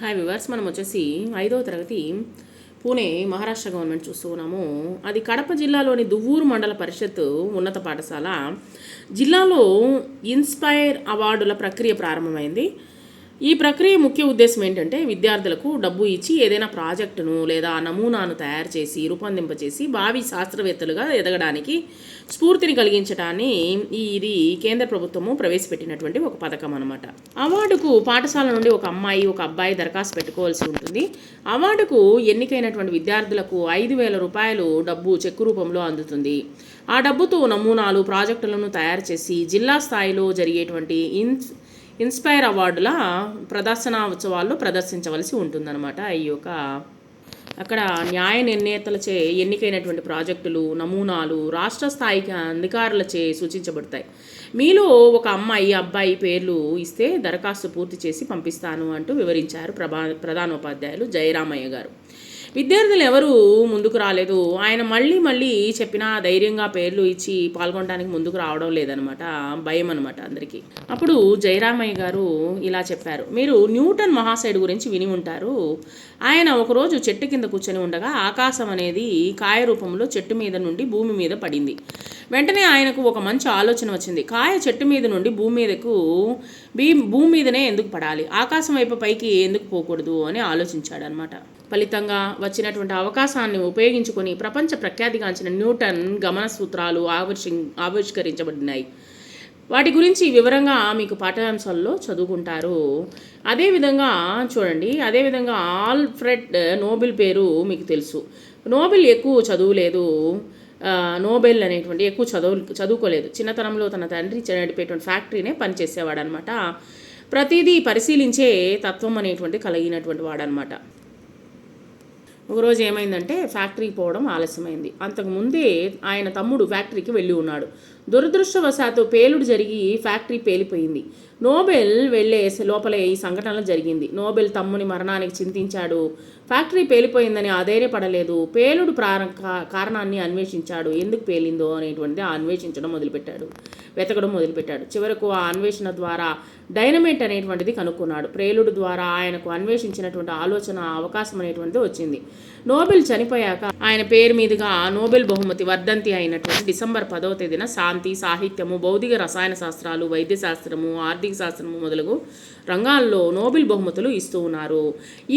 Hi viewers, మనం వచ్చేసి 5వ తరగతి పూణే మహారాష్ట్ర గవర్నమెంట్ చూస్తూ ఉన్నాము. అది కడప జిల్లాలోని దువ్వూరు మండల పరిషత్ ఉన్నత పాఠశాల. జిల్లాలో ఇన్స్పైర్ అవార్డుల ప్రక్రియ ప్రారంభమైంది. ఈ ప్రక్రియ ముఖ్య ఉద్దేశం ఏంటంటే విద్యార్థులకు డబ్బు ఇచ్చి ఏదైనా ప్రాజెక్టును లేదా నమూనాను తయారు చేసి రూపొందింపచేసి భావి శాస్త్రవేత్తలుగా ఎదగడానికి స్ఫూర్తిని కలిగించడాన్ని ఇది కేంద్ర ప్రభుత్వము ప్రవేశపెట్టినటువంటి ఒక పథకం అనమాట. అవార్డుకు పాఠశాల నుండి ఒక అమ్మాయి ఒక అబ్బాయి దరఖాస్తు పెట్టుకోవాల్సి ఉంటుంది. అవార్డుకు ఎన్నికైనటువంటి విద్యార్థులకు 5,000 రూపాయలు డబ్బు చెక్కు రూపంలో అందుతుంది. ఆ డబ్బుతో నమూనాలు ప్రాజెక్టులను తయారు చేసి జిల్లా స్థాయిలో జరిగేటువంటి ఇన్స్పైర్ అవార్డుల ప్రదర్శన ఉత్సవాల్లో ప్రదర్శించవలసి ఉంటుందన్నమాట. ఈ యొక్క అక్కడ న్యాయ నిర్ణేతలచే ఎన్నికైనటువంటి ప్రాజెక్టులు నమూనాలు రాష్ట్ర స్థాయికి అధికారులచే సూచించబడతాయి. మీలో ఒక అమ్మాయి అబ్బాయి పేర్లు ఇస్తే దరఖాస్తు పూర్తి చేసి పంపిస్తాను అంటూ వివరించారు ప్రధానోపాధ్యాయులు జయరామయ్య గారు. విద్యార్థులు ఎవరు ముందుకు రాలేదు. ఆయన మళ్ళీ చెప్పినా ధైర్యంగా పేర్లు ఇచ్చి పాల్గొనడానికి ముందుకు రావడం లేదనమాట. భయం అనమాట అందరికీ. అప్పుడు జయరామయ్య గారు ఇలా చెప్పారు. మీరు న్యూటన్ మహాశయుడు గురించి విని ఉంటారు. ఆయన ఒకరోజు చెట్టు కింద కూర్చొని ఉండగా ఆకాశం అనేది కాయ రూపంలో చెట్టు మీద నుండి భూమి మీద పడింది. వెంటనే ఆయనకు ఒక మంచి ఆలోచన వచ్చింది. కాయ చెట్టు మీద నుండి భూమి మీదనే ఎందుకు పడాలి, ఆకాశం వైపు పైకి ఎందుకు పోకూడదు అని ఆలోచించాడు అనమాట. ఫలితంగా వచ్చినటువంటి అవకాశాన్ని ఉపయోగించుకొని ప్రపంచ ప్రఖ్యాతిగాంచిన న్యూటన్ గమన సూత్రాలు ఆవిష్కరించబడినాయి. వాటి గురించి వివరంగా మీకు పాఠ్యాంశాల్లో చదువుకుంటారు. అదేవిధంగా ఆల్ఫ్రెడ్ నోబెల్ పేరు మీకు తెలుసు. నోబెల్ ఎక్కువ చదువులేదు. నోబెల్ అనేటువంటి ఎక్కువ చదువుకోలేదు. చిన్నతనంలో తన తండ్రి నడిపేటువంటి ఫ్యాక్టరీనే పనిచేసేవాడు అనమాట. ప్రతిదీ పరిశీలించే తత్వం అనేటువంటి కలిగినటువంటి వాడనమాట. ఒకరోజు ఏమైందంటే ఫ్యాక్టరీకి పోవడం ఆలస్యమైంది. అంతకుముందే ఆయన తమ్ముడు ఫ్యాక్టరీకి వెళ్ళి ఉన్నాడు. దురదృష్టవశాత్తు పేలుడు జరిగి ఫ్యాక్టరీ పేలిపోయింది. నోబెల్ వెళ్ళే లోపలే ఈ సంఘటనలు జరిగింది. నోబెల్ తమ్ముని మరణానికి చింతించాడు. ఫ్యాక్టరీ పేలిపోయిందని ఆధైర్యపడలేదు. పేలుడు కారణాన్ని అన్వేషించాడు. ఎందుకు పేలిందో అనేటువంటిది వెతకడం మొదలుపెట్టాడు. చివరకు ఆ అన్వేషణ ద్వారా డైనమైట్ అనేటువంటిది కనుక్కున్నాడు. పేలుడు ద్వారా ఆయనకు అన్వేషించినటువంటి అవకాశం అనేటువంటిది వచ్చింది. నోబెల్ చనిపోయాక ఆయన పేరు మీదుగా నోబెల్ బహుమతి వర్ధంతి అయినటువంటి డిసెంబర్ 10వ తేదీన శాంతి, సాహిత్యము, భౌతిక రసాయన శాస్త్రాలు, వైద్య శాస్త్రము, ఆర్థిక శాస్త్రము మొదలగు రంగాల్లో నోబెల్ బహుమతులు ఇస్తూ ఉన్నారు.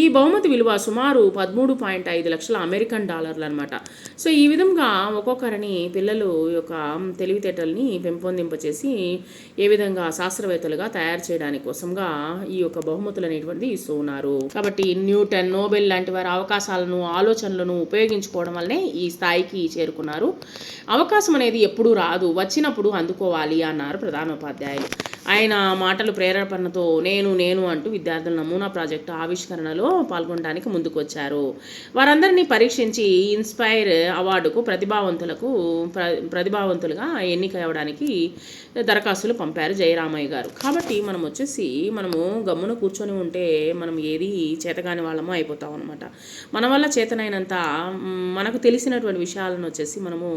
ఈ బహుమతి విలువ సుమారు 13.5 లక్షల అమెరికన్ డాలర్లు అనమాట. సో ఈ విధంగా ఒక్కొక్కరిని పిల్లలు యొక్క తెలివితేటల్ని పెంపొందింపచేసి ఏ విధంగా శాస్త్రవేత్తలుగా తయారు చేయడానికి కోసంగా ఈ యొక్క బహుమతులు అనేటువంటిది ఇస్తూ ఉన్నారు. కాబట్టి న్యూటన్, నోబెల్ లాంటి వారి అవకాశాలను ఆలోచనలను ఉపయోగించుకోవడం వల్లనే ఈ స్థాయికి చేరుకున్నారు. అవకాశం అనేది ఎప్పుడూ రాదు, వచ్చినప్పుడు అందుకోవాలి అన్నారు ప్రధానోపాధ్యాయులు. ఆయన మాటలు ప్రేరేపణతో నేను అంటూ విద్యార్థుల నమూనా ప్రాజెక్టు ఆవిష్కరణలో పాల్గొనడానికి ముందుకు వచ్చారు. వారందరినీ పరీక్షించి ఇన్స్పైర్ అవార్డుకు ప్రతిభావంతులుగా ఎన్నిక అవ్వడానికి దరఖాస్తులు పంపారు జయరామయ్య గారు. కాబట్టి మనము గమ్మున కూర్చొని ఉంటే మనం ఏది చేతగాని వాళ్ళమో అయిపోతాం అనమాట. మన వల్ల చేతనైనంత మనకు తెలిసినటువంటి విషయాలను మనము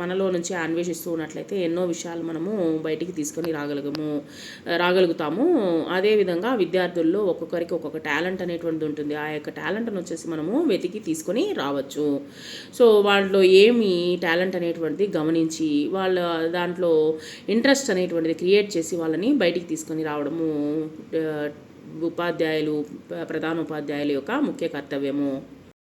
మనలో నుంచి అన్వేషిస్తూ ఉన్నట్లయితే ఎన్నో విషయాలు మనము బయటికి తీసుకొని రాగలుగుతాము. అదేవిధంగా విద్యార్థుల్లో ఒక్కొక్కరికి ఒక్కొక్క టాలెంట్ అనేటువంటిది ఉంటుంది. ఆ యొక్క టాలెంట్ను మనము వెతికి తీసుకొని రావచ్చు. సో వాళ్ళలో ఏమి టాలెంట్ అనేటువంటిది గమనించి వాళ్ళ దాంట్లో ఇంట్రెస్ట్ అనేటువంటిది క్రియేట్ చేసి వాళ్ళని బయటికి తీసుకొని రావడము ప్రధానోపాధ్యాయుల యొక్క ముఖ్య కర్తవ్యము.